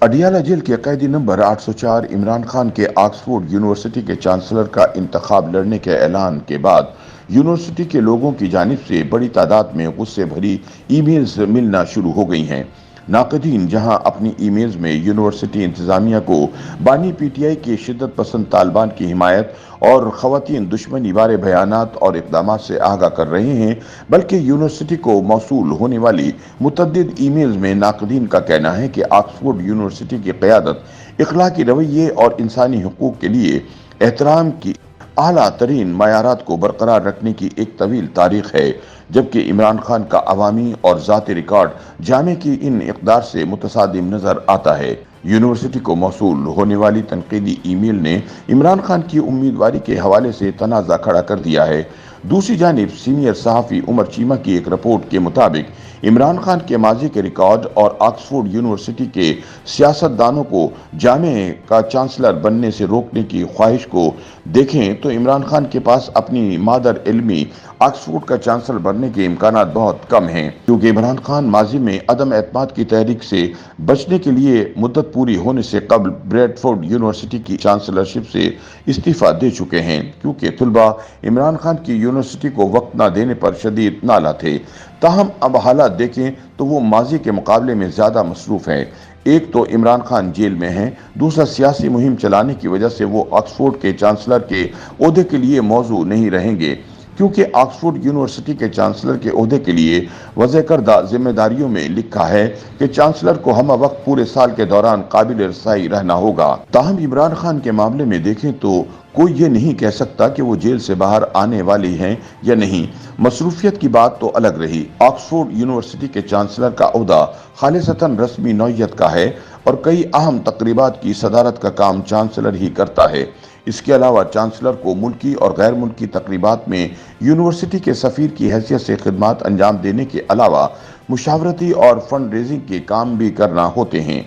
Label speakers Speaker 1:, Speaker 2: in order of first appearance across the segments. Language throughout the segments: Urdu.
Speaker 1: اڈیالہ جیل کے قیدی نمبر 804 عمران خان کے آکسفورڈ یونیورسٹی کے چانسلر کا انتخاب لڑنے کے اعلان کے بعد یونیورسٹی کے لوگوں کی جانب سے بڑی تعداد میں غصے بھری ای میلز ملنا شروع ہو گئی ہیں۔ ناقدین جہاں اپنی ای میلز میں یونیورسٹی انتظامیہ کو بانی پی ٹی آئی کے شدت پسند طالبان کی حمایت اور خواتین دشمنی بارے بیانات اور اقدامات سے آگاہ کر رہے ہیں، بلکہ یونیورسٹی کو موصول ہونے والی متعدد ای میلز میں ناقدین کا کہنا ہے کہ آکسفورڈ یونیورسٹی کی قیادت اخلاقی رویے اور انسانی حقوق کے لیے احترام کی اعلیٰ ترین معیارات کو برقرار رکھنے کی ایک طویل تاریخ ہے، جبکہ عمران خان کا عوامی اور ذاتی ریکارڈ جامع کی ان اقدار سے متصادم نظر آتا ہے۔ یونیورسٹی کو موصول ہونے والی تنقیدی ای میل نے عمران خان کی امیدواری کے حوالے سے تنازع کھڑا کر دیا ہے۔ دوسری جانب سینئر صحافی عمر چیمہ کی ایک رپورٹ کے مطابق عمران خان کے ماضی کے ریکارڈ اور آکسفورڈ یونیورسٹی کے سیاستدانوں کو جامعہ کا چانسلر بننے سے روکنے کی خواہش کو دیکھیں تو عمران خان کے پاس اپنی مادر علمی آکسفورڈ کا چانسلر بننے کے امکانات بہت کم ہیں، کیونکہ عمران خان ماضی میں عدم اعتماد کی تحریک سے بچنے کے لیے مدت پوری ہونے سے قبل بریڈفورڈ یونیورسٹی کی چانسلرشپ سے استعفیٰ دے چکے ہیں، کیونکہ طلباء عمران خان کی یونیورسٹی کو وقت نہ دینے پر شدید نالاں تھے۔ تاہم اب حالات دیکھیں تو وہ ماضی کے مقابلے میں زیادہ مصروف ہیں۔ ایک تو عمران خان جیل میں ہیں، دوسرا سیاسی مہم چلانے کی وجہ سے وہ آکسفورڈ کے چانسلر کے عہدے کے لیے موزوں نہیں رہیں گے، کیونکہ آکسفورڈ یونیورسٹی کے چانسلر کے عہدے کے لیے وضع کردہ ذمہ داریوں میں لکھا ہے کہ چانسلر کو ہمہ وقت پورے سال کے دوران قابل رسائی رہنا ہوگا۔ تاہم عمران خان کے معاملے میں دیکھیں تو کوئی یہ نہیں کہہ سکتا کہ وہ جیل سے باہر آنے والی ہیں یا نہیں۔ مصروفیت کی بات تو الگ رہی، آکسفورڈ یونیورسٹی کے چانسلر کا عہدہ خالصتاً رسمی نوعیت کا ہے اور کئی اہم تقریبات کی صدارت کا کام چانسلر ہی کرتا ہے۔ اس کے علاوہ چانسلر کو ملکی اور غیر ملکی تقریبات میں یونیورسٹی کے سفیر کی حیثیت سے خدمات انجام دینے کے علاوہ مشاورتی اور فنڈ ریزنگ کے کام بھی کرنا ہوتے ہیں۔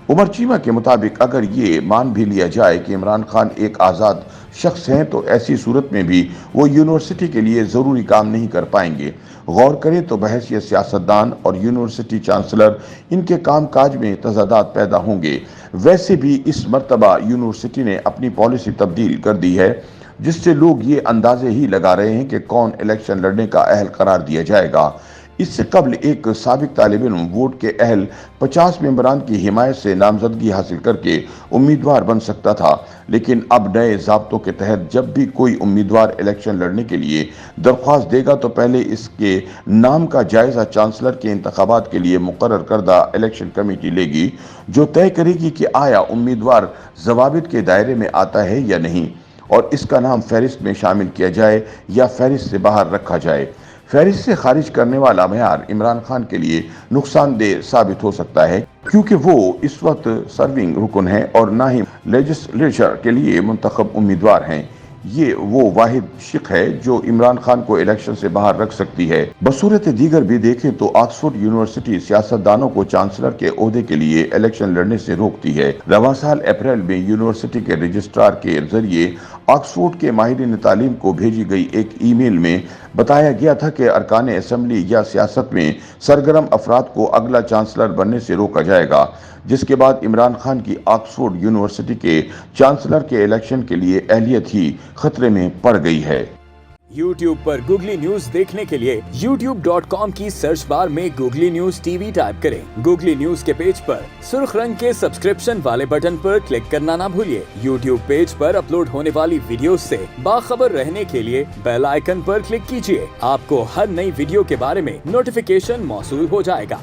Speaker 1: عمر چیمہ کے مطابق اگر یہ مان بھی لیا جائے کہ عمران خان ایک آزاد شخص ہیں تو ایسی صورت میں بھی وہ یونیورسٹی کے لیے ضروری کام نہیں کر پائیں گے۔ غور کریں تو بحیثیت سیاستدان اور یونیورسٹی چانسلر ان کے کام کاج میں تضادات پیدا ہوں گے۔ ویسے بھی اس مرتبہ یونیورسٹی نے اپنی پالیسی تبدیل کر دی ہے، جس سے لوگ یہ اندازے ہی لگا رہے ہیں کہ کون الیکشن لڑنے کا اہل قرار دیا جائے گا۔ اس سے قبل ایک سابق طالب علم ووٹ کے اہل 50 ممبران کی حمایت سے نامزدگی حاصل کر کے امیدوار بن سکتا تھا، لیکن اب نئے ضابطوں کے تحت جب بھی کوئی امیدوار الیکشن لڑنے کے لیے درخواست دے گا تو پہلے اس کے نام کا جائزہ چانسلر کے انتخابات کے لیے مقرر کردہ الیکشن کمیٹی لے گی، جو طے کرے گی کہ آیا امیدوار ضوابط کے دائرے میں آتا ہے یا نہیں، اور اس کا نام فہرست میں شامل کیا جائے یا فہرست سے باہر رکھا جائے۔ فہرست سے خارج کرنے والا معیار عمران خان کے لیے نقصان دہ ثابت ہو سکتا ہے، کیونکہ وہ اس وقت سرونگ رکن ہیں اور نہ ہی لیجسلیچر کے لیے منتخب امیدوار ہیں۔ یہ وہ واحد شق ہے جو عمران خان کو الیکشن سے باہر رکھ سکتی ہے۔ بصورت دیگر بھی دیکھیں تو آکسفورڈ یونیورسٹی سیاستدانوں کو چانسلر کے عہدے کے لیے الیکشن لڑنے سے روکتی ہے۔ رواں سال اپریل میں یونیورسٹی کے رجسٹرار کے ذریعے آکسفورڈ کے ماہرین تعلیم کو بھیجی گئی ایک ای میل میں بتایا گیا تھا کہ ارکان اسمبلی یا سیاست میں سرگرم افراد کو اگلا چانسلر بننے سے روکا جائے گا، جس کے بعد عمران خان کی آکسفورڈ یونیورسٹی کے چانسلر کے الیکشن کے لیے اہلیت ہی خطرے میں پڑ گئی ہے۔
Speaker 2: یوٹیوب پر گوگلی نیوز دیکھنے کے لیے youtube.com کی سرچ بار میں googly news T V type کریں۔ گوگلی نیوز کے پیج پر سرخ رنگ کے سبسکرپشن والے بٹن پر کلک کرنا نہ بھولیے۔ یوٹیوب پیج پر اپلوڈ ہونے والی ویڈیوز سے باخبر رہنے کے لیے بیل آئیکن پر کلک کیجیے۔ آپ کو ہر نئی ویڈیو کے بارے میں نوٹیفیکیشن موصول ہو جائے گا۔